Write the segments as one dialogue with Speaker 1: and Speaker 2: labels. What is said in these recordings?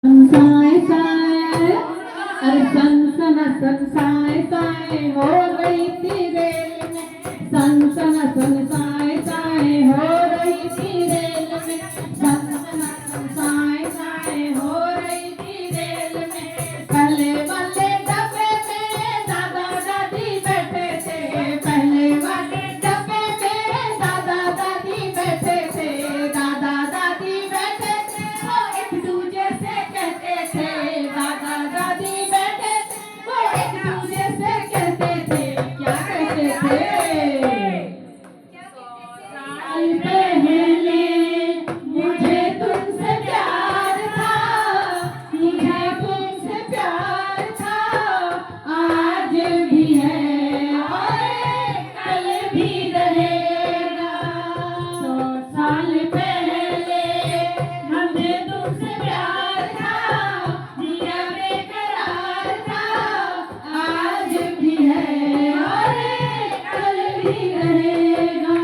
Speaker 1: साए साए अरे सन साए साए हो रही थी रेल में सन साए साए हो रही थी रेल में सन साए साए हो रही थी रेल में पहले वाले डब्बे में दादा दादी बैठे थे पहले वाले डब्बे में दादा दादी बैठे थे दादा दादी बैठे थे वो एक दूजे से कहते थे दादा दादी बैठे थे वो एक दूजे से कहते थे क्या कहते थे साल पहले मुझे तुमसे प्यार था मुझे तुमसे प्यार था आज भी है और कल भी रहेगा 100 साल पहले मुझे तुमसे प्यार था जिया बेकरार था आज भी है और कल भी रहेगा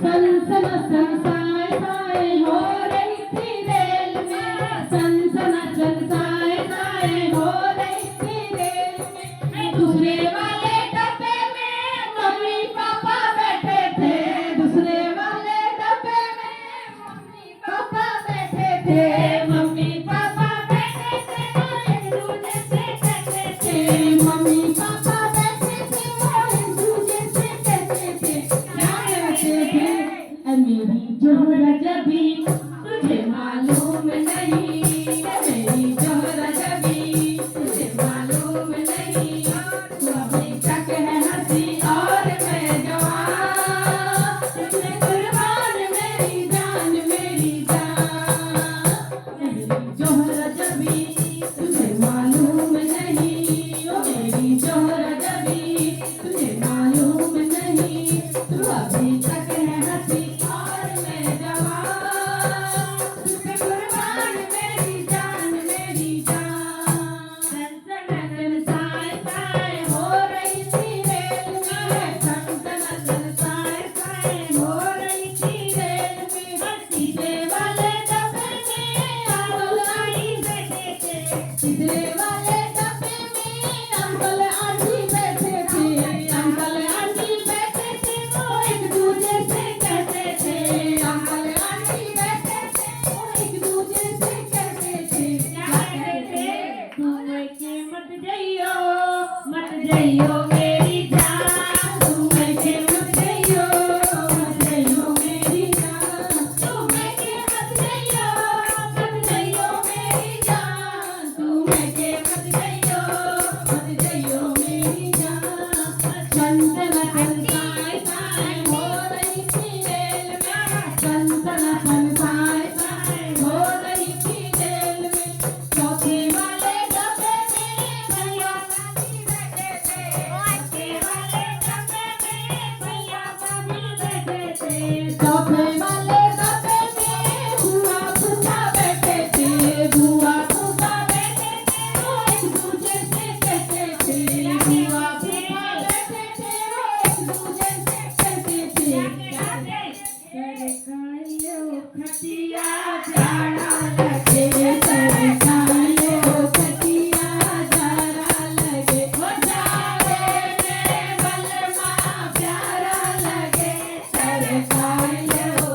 Speaker 1: सन साए साए हो रही थी रेल में सन साए साए हो रही थी रेल में दूसरे वाले डब्बे में मम्मी पापा बैठे थे दूसरे वाले डब्बे में मम्मी पापा बैठे थे मम्मी पापा बैठे थे वो एक दूजे से कहते थे मम्मी पापा बैठे थे वो एक दूजे से कहते थे क्या कहते थे मेरी जोहरा जबी तुझे मालूम नहीं मेरी जोहरा जबी तुझे मालूम नहीं तू अभी तक है हंसी और मैं जवान तुझे कुर्बान मेरी जान मेरी जोहरा जबी तुझे मालूम नहीं ओ मेरी जोहरा जबी तुझे मालूम नहीं तू अभी तक है हंसी और मैं जवान तुझे कुर्बान मेरी जान सन साए साए हो रही थी रेल में सन साए साए हो रही थी रेल में तीसरे वाले डब्बे में अंकल आंटी बैठे थे तीसरे वाले डब्बे में अंकल आंटी बैठे थे अंकल आंटी बैठे थे वो एक दूजे से कहते थे अंकल आंटी बैठे थे वो एक दूजे से कहते थे क्या कहते थे तुम के मत जाइयो मेरी जान तुम के मत जाइयो मेरी जान तुम के मत जाइयो मेरी जान तुम के मत जाइयो मेरी जान सन साए साए हो रही थी रेल में सन साए साए हो रही थी रेल में चौथे वाले डब्बे में भैया दादी बैठे थे चौथे वाले डब्बे में भैया दादी बैठे थे चौथे वाले डब्बे में बुआ फूफा बैठे थे बुआ फूफा बैठे थे वो एक दूजे से कहते थे बुआ फूफा बैठे थे वो एक दूजे से कहते थे सरकारियों खटिया जाड़ा लगे सरकारियों खटिया जाड़ा लगे हो जाड़े में बलमा प्यारा लगे सरकारियों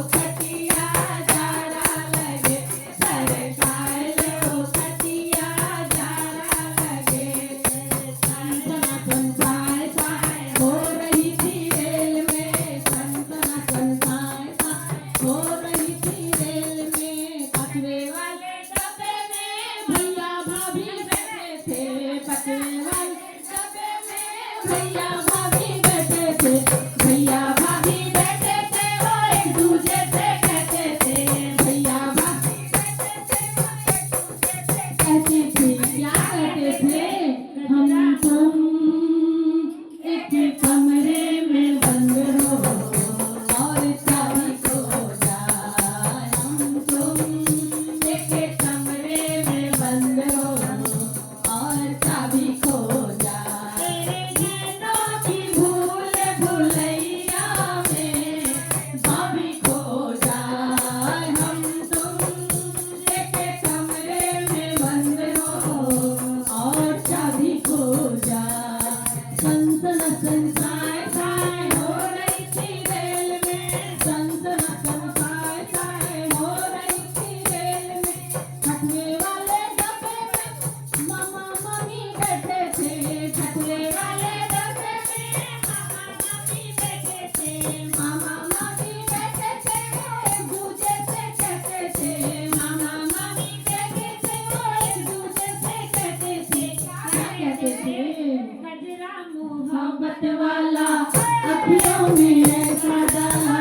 Speaker 1: में ऐसा डाला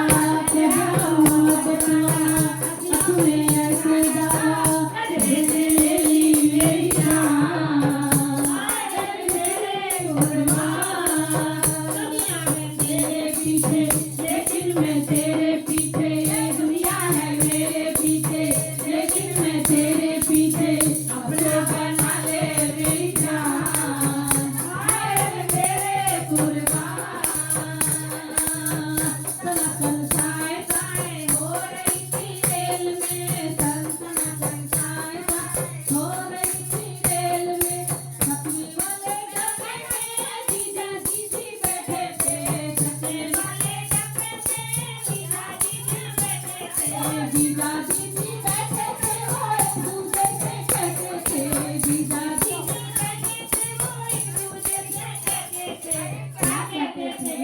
Speaker 1: के जाऊं बता तूने ऐसे डाला के ले ली मेरी जान मेरे कुर्बान दुनिया में तेरे पीछे लेकिन मैं तेरे पीछे ये दुनिया है मेरे पीछे लेकिन मैं तेरे पीछे अपना बना ले मेरी जान मेरे कुर्बान सनसन साए साए हो रही थी रेल में सनसन साए साए हो रही थी रेल में छतरी वाले डब्बे में जीजा जीजी बैठे थे छतरी वाले डब्बे में जीजा जीजी बैठे थे जीजा जीजी बैठे थे वो एक दूसरे से कहते थे जीजा जीजी बैठे थे वो एक दूसरे से कहते थे क्या कहते थे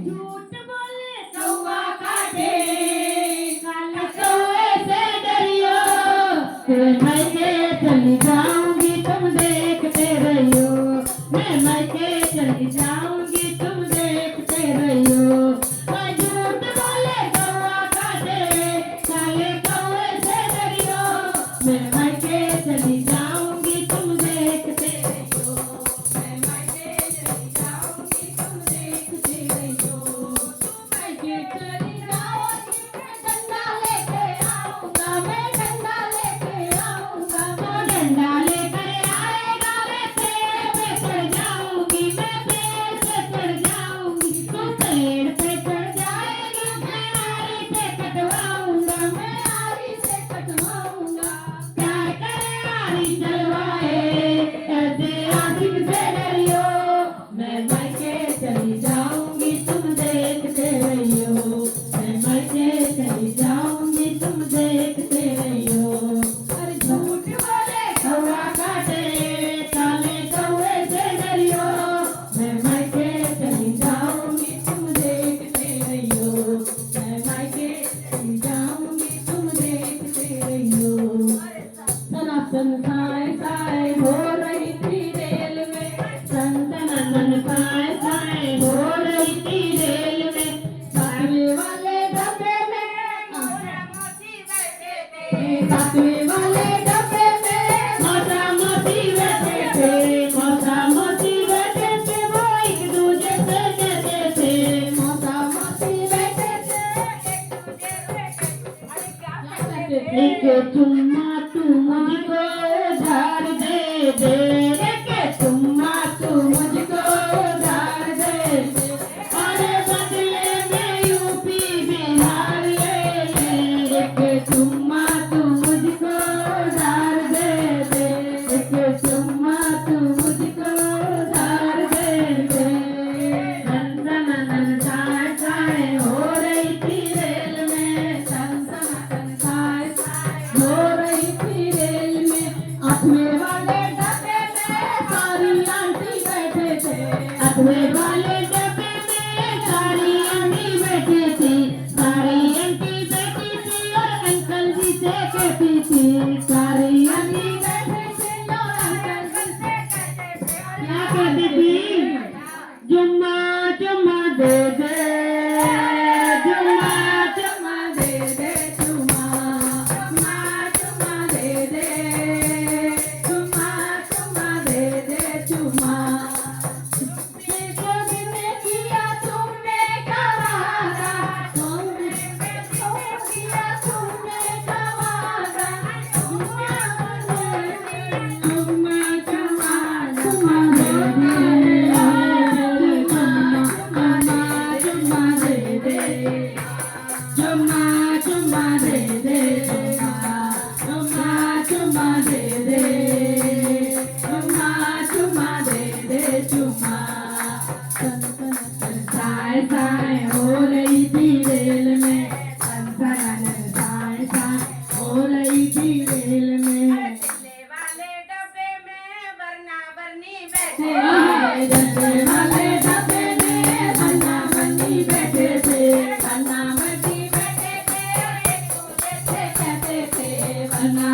Speaker 1: झूठ बोले कौवा काटे काला कौवे से डरियो तेरे मायके चली जाऊंगी तुम देखते रहियो मैं मायके चली जाऊंगी तुम देखते रहियो झूठ बोले कौवा काटे काले कौवे से डरियो मैं मायके चली जाऊंगी तुम देखते रहियो मैं मायके चली जाऊंगी तुम देखते रहियो तुम मायके चली जाओगी मैं डंडा लेके आऊंगा मैं डंडा लेके आऊंगा मैं डंडा लेकर आएगा मैं पेड़ पे चढ़ जाऊंगी मैं पेड़ पे चढ़ जाऊंगी तू पेड़ पे चढ़ जाएगी मैं आरी से कटवाऊंगा मैं आरी से कटवाऊंगा प्यार करे आरी चलवाए ऐसे आशिक से डरियो मैं मायके चली जाऊंगी तुम देखते रहियो मैं मायके चली जाऊंगी तुम देखते रहियो अरे झूठ बोले कौवा काटे काले कौवे से डरियो मैं मायके चली जाऊंगी तुम देखते रहियो मैं मायके चली जाऊंगी तुम देखते रहियो सनातन साए साए हो रही थी रेल में सनसन साए साए हो रही थी रेल में सातवें वाले डब्बे में सातवें वाले डब्बे में मौसा मौसी बैठे थे मौसा मौसी बैठे थे वो एक दूसरे से कहते थे मौसा मौसी बैठे थे एक चुम्मा तू मुझको धार दे दे एक चुम्मा तू मुझको धार दे दे अरे बदले में यूपी बिहार ले ले एक चुम्मा तू मुझको धार दे दे एक चुम्मा तू मुझको धार दे दे सनसन साए साए हो रही थी रेल में सनसन साए साए हो रही थी रेल में आठवें वाले डब्बे में सारी आंटी बैठे थे आठवें वाले डब्बे में सारी आंटी बैठी थी सारी आंटी बैठी थी और अंकल जी से कहती थी सारी आंटी बैठे थे और अंकल जी से कहते थे क्या कहती थी जुम्मा जुम्मा दे दे जुम्मा जुम्मा दे दे जुम्मा जुम्मा दे दे जुम्मा दे दे जुम्मा देखो जिसने किया तुमने कवादा तुमने किया तुमने कवादा जुम्मा जुम्मा जुम्मा दे दे जुम्मा जुम्मा दे दे जुम्मा जुम्मा दे दे जुम्मा जुम्मा दे दे जुम्मा सनसन साए साए हो रही थी रेल में सनसन साए साए हो रही थी रेल में
Speaker 2: वाले डब्बे में वरना वरनी
Speaker 1: थे
Speaker 2: बैठे
Speaker 1: डब्बे वाले डब्बे में बन्ना बन्नी बैठे थे बन्ना बन्नी बैठे थे एक दूसरे से कहते थे बन्ना